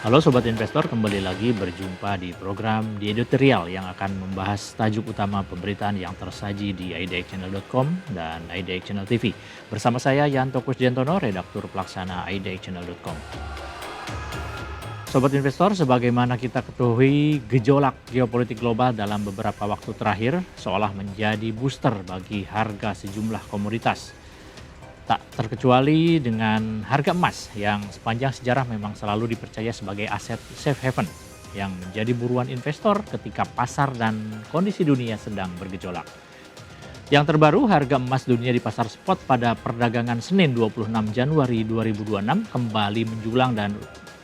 Halo Sobat Investor, kembali lagi berjumpa di program The Editorial yang akan membahas tajuk utama pemberitaan yang tersaji di idxchannel.com dan idxchannel TV. Bersama saya Yanto Kusdiantono, redaktur pelaksana idxchannel.com. Sobat Investor, sebagaimana kita ketahui, gejolak geopolitik global dalam beberapa waktu terakhir seolah menjadi booster bagi harga sejumlah komoditas. Tak terkecuali dengan harga emas yang sepanjang sejarah memang selalu dipercaya sebagai aset safe haven yang menjadi buruan investor ketika pasar dan kondisi dunia sedang bergejolak. Yang terbaru, harga emas dunia di pasar spot pada perdagangan Senin 26 Januari 2026 kembali menjulang dan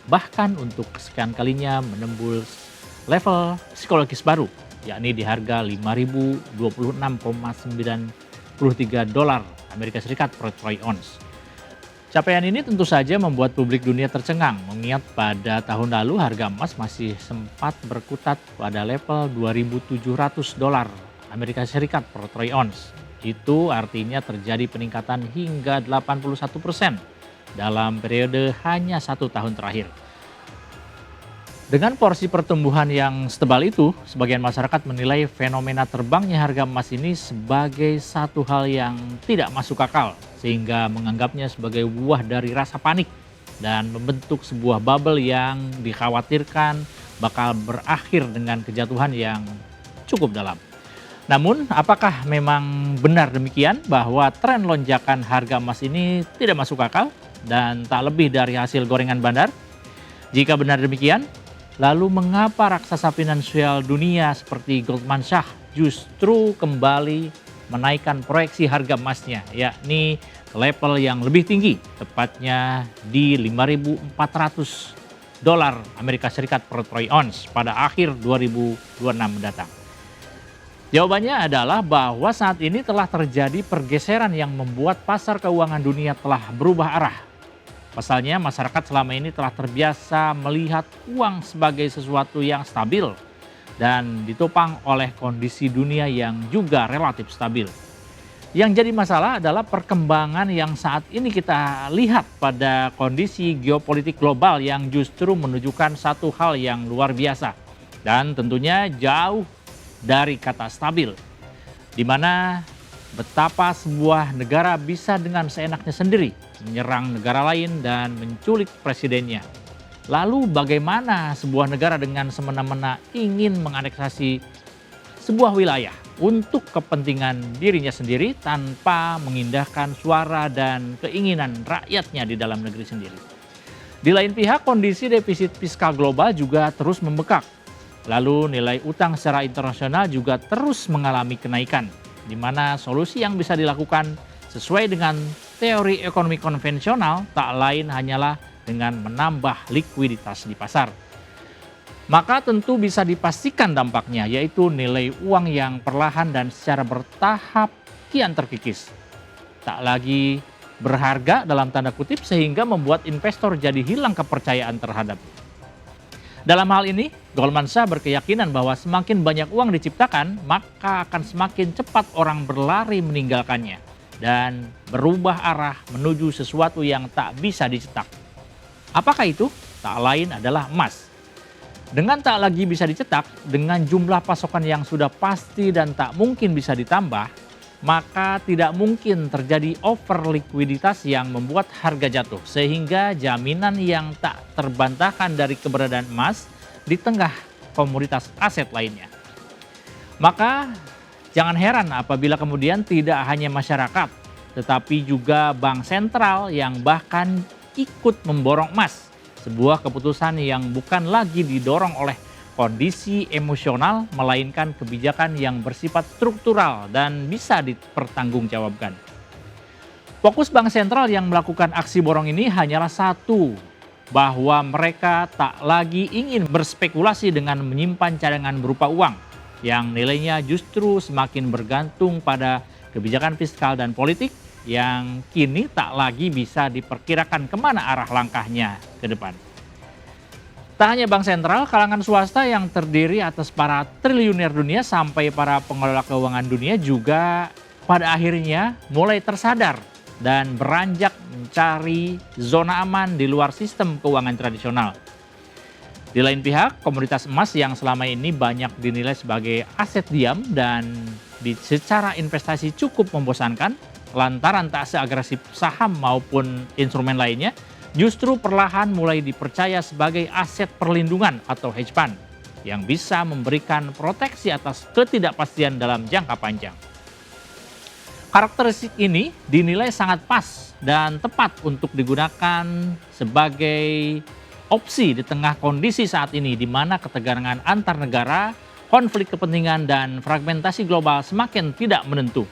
bahkan untuk kesekian kalinya menembus level psikologis baru, yakni di harga 5.026,93 dolar Amerika Serikat per troy ounce. Capaian ini tentu saja membuat publik dunia tercengang, mengingat pada tahun lalu harga emas masih sempat berkutat pada level 2.700 dolar Amerika Serikat per troy ounce. Itu artinya terjadi peningkatan hingga 81% dalam periode hanya 1 tahun terakhir. Dengan porsi pertumbuhan yang setebal itu, sebagian masyarakat menilai fenomena terbangnya harga emas ini sebagai satu hal yang tidak masuk akal, sehingga menganggapnya sebagai buah dari rasa panik dan membentuk sebuah bubble yang dikhawatirkan bakal berakhir dengan kejatuhan yang cukup dalam. Namun, apakah memang benar demikian bahwa tren lonjakan harga emas ini tidak masuk akal dan tak lebih dari hasil gorengan bandar? Jika benar demikian, lalu mengapa raksasa finansial dunia seperti Goldman Sachs justru kembali menaikkan proyeksi harga emasnya, yakni ke level yang lebih tinggi, tepatnya di 5.400 dolar Amerika Serikat per troy ounce pada akhir 2026 mendatang? Jawabannya adalah bahwa saat ini telah terjadi pergeseran yang membuat pasar keuangan dunia telah berubah arah. Pasalnya, masyarakat selama ini telah terbiasa melihat uang sebagai sesuatu yang stabil dan ditopang oleh kondisi dunia yang juga relatif stabil. Yang jadi masalah adalah perkembangan yang saat ini kita lihat pada kondisi geopolitik global yang justru menunjukkan satu hal yang luar biasa dan tentunya jauh dari kata stabil, di mana betapa sebuah negara bisa dengan seenaknya sendiri menyerang negara lain dan menculik presidennya. Lalu bagaimana sebuah negara dengan semena-mena ingin menganeksasi sebuah wilayah untuk kepentingan dirinya sendiri tanpa mengindahkan suara dan keinginan rakyatnya di dalam negeri sendiri. Di lain pihak, kondisi defisit fiskal global juga terus membekak. Lalu nilai utang secara internasional juga terus mengalami kenaikan, di mana solusi yang bisa dilakukan sesuai dengan teori ekonomi konvensional tak lain hanyalah dengan menambah likuiditas di pasar. Maka tentu bisa dipastikan dampaknya, yaitu nilai uang yang perlahan dan secara bertahap kian terkikis. Tak lagi berharga dalam tanda kutip, sehingga membuat investor jadi hilang kepercayaan terhadap. Dalam hal ini, Goldman Sachs berkeyakinan bahwa semakin banyak uang diciptakan, maka akan semakin cepat orang berlari meninggalkannya dan berubah arah menuju sesuatu yang tak bisa dicetak. Apakah itu? Tak lain adalah emas. Dengan tak lagi bisa dicetak, dengan jumlah pasokan yang sudah pasti dan tak mungkin bisa ditambah, maka tidak mungkin terjadi over likuiditas yang membuat harga jatuh, sehingga jaminan yang tak terbantahkan dari keberadaan emas di tengah komoditas aset lainnya. Maka jangan heran apabila kemudian tidak hanya masyarakat, tetapi juga bank sentral yang bahkan ikut memborong emas, sebuah keputusan yang bukan lagi didorong oleh kondisi emosional, melainkan kebijakan yang bersifat struktural dan bisa dipertanggungjawabkan. Fokus bank sentral yang melakukan aksi borong ini hanyalah satu, bahwa mereka tak lagi ingin berspekulasi dengan menyimpan cadangan berupa uang, yang nilainya justru semakin bergantung pada kebijakan fiskal dan politik yang kini tak lagi bisa diperkirakan kemana arah langkahnya ke depan. Tak hanya bank sentral, kalangan swasta yang terdiri atas para triliuner dunia sampai para pengelola keuangan dunia juga pada akhirnya mulai tersadar dan beranjak mencari zona aman di luar sistem keuangan tradisional. Di lain pihak, komoditas emas yang selama ini banyak dinilai sebagai aset diam dan secara investasi cukup membosankan, lantaran tak seagresif saham maupun instrumen lainnya, justru perlahan mulai dipercaya sebagai aset perlindungan atau hedge fund yang bisa memberikan proteksi atas ketidakpastian dalam jangka panjang. Karakteristik ini dinilai sangat pas dan tepat untuk digunakan sebagai opsi di tengah kondisi saat ini di mana ketegangan antar negara, konflik kepentingan, dan fragmentasi global semakin tidak menentu.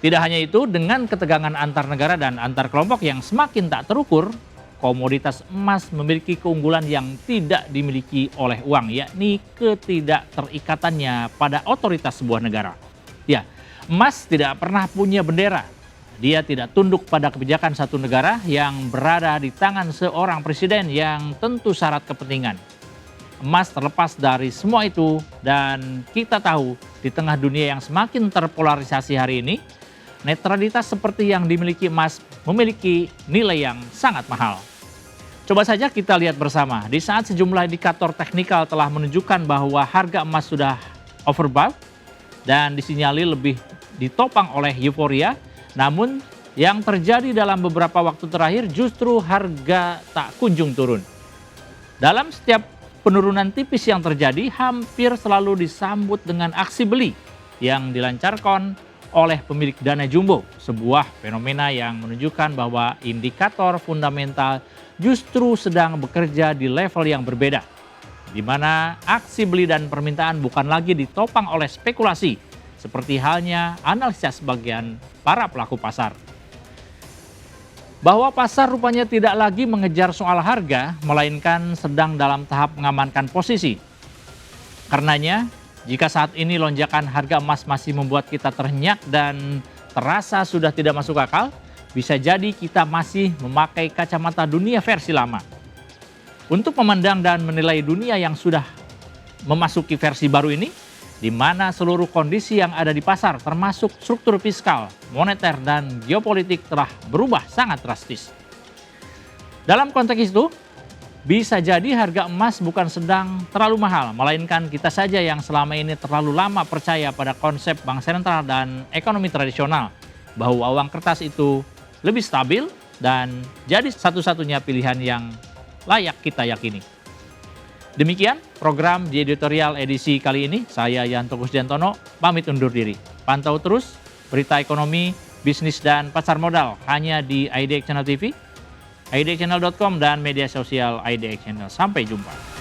Tidak hanya itu, dengan ketegangan antar negara dan antar kelompok yang semakin tak terukur, komoditas emas memiliki keunggulan yang tidak dimiliki oleh uang, yakni ketidakterikatannya pada otoritas sebuah negara. Ya, emas tidak pernah punya bendera. Dia tidak tunduk pada kebijakan satu negara yang berada di tangan seorang presiden yang tentu syarat kepentingan. Emas terlepas dari semua itu, dan kita tahu di tengah dunia yang semakin terpolarisasi hari ini, netralitas seperti yang dimiliki emas memiliki nilai yang sangat mahal. Coba saja kita lihat bersama, di saat sejumlah indikator teknikal telah menunjukkan bahwa harga emas sudah overbought dan disinyalir lebih ditopang oleh euforia, namun yang terjadi dalam beberapa waktu terakhir justru harga tak kunjung turun. Dalam setiap penurunan tipis yang terjadi, hampir selalu disambut dengan aksi beli yang dilancarkan oleh pemilik dana jumbo, sebuah fenomena yang menunjukkan bahwa indikator fundamental justru sedang bekerja di level yang berbeda, di mana aksi beli dan permintaan bukan lagi ditopang oleh spekulasi, seperti halnya analisa sebagian para pelaku pasar. Bahwa pasar rupanya tidak lagi mengejar soal harga, melainkan sedang dalam tahap mengamankan posisi. Karenanya, jika saat ini lonjakan harga emas masih membuat kita terhenyak dan terasa sudah tidak masuk akal, bisa jadi kita masih memakai kacamata dunia versi lama. Untuk memandang dan menilai dunia yang sudah memasuki versi baru ini, di mana seluruh kondisi yang ada di pasar termasuk struktur fiskal, moneter, dan geopolitik telah berubah sangat drastis. Dalam konteks itu, bisa jadi harga emas bukan sedang terlalu mahal, melainkan kita saja yang selama ini terlalu lama percaya pada konsep bank sentral dan ekonomi tradisional, bahwa uang kertas itu lebih stabil dan jadi satu-satunya pilihan yang layak kita yakini. Demikian program di editorial edisi kali ini. Saya Yanto Kusdiantono pamit undur diri. Pantau terus berita ekonomi, bisnis, dan pasar modal hanya di IDX Channel TV, idxchannel.com, dan media sosial IDX Channel. Sampai jumpa.